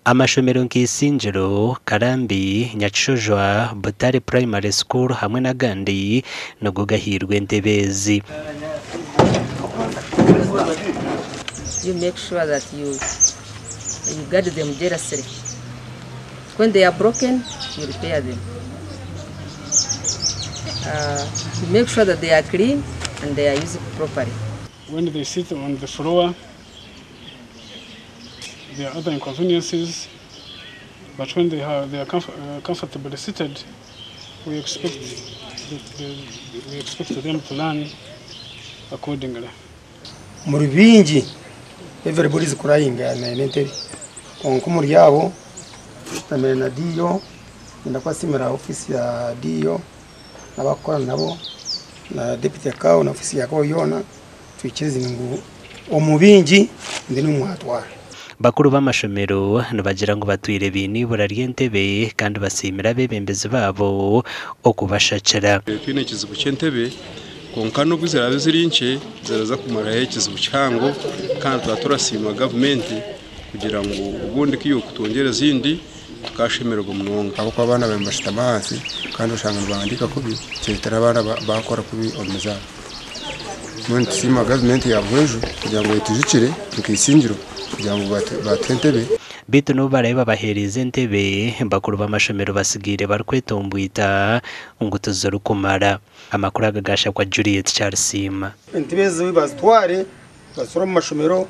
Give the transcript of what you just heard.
amashomero nk'Isingiro, Karambi, Nyakishojwa, Butare Primary School hamwe na gandi no gugahirwe Ndebezi. You make sure that you guard them jealously. When they are broken, you repair them. You make sure that they are clean and they are used properly. When they sit on the floor, there are other inconveniences, but when they are comfortably seated, we expect them to learn accordingly. Muribingi, everybody is crying and konkumuri yabo na Dio ndakuwa simera ofisi ya Dio n'abakora nabo na deputy akao na ofisi yako yona twikiriza ingu omubingi ndi n'umwatwara. Bakuru b'amashomero bagira ngo batwire binibura ry'Entebe kandi basimira bebembezi babo okubashakira. Twine kizibu cy'Entebe konkano buzira zirinche ziraza kumara ikizibu cyango kandi turaturasima government kugira ngo ubundi kiyo kutongera zindi tukashemererwa munonga abo kwa bana bambashita amazi kandi ushanga bandika kubi cyetera abana bakora kubi omeza muri tsima government yabwejo kugira ngo itujikire tukisingiro kugira ngo batentebe bitu no bareba bahereza Entebe bakuru b'amashomero basigire barkwetombuita ungutuzo rukumara amakuru agagasha kwa Juliet Charles Sima. Entebe zo bazitware basura mu mashomero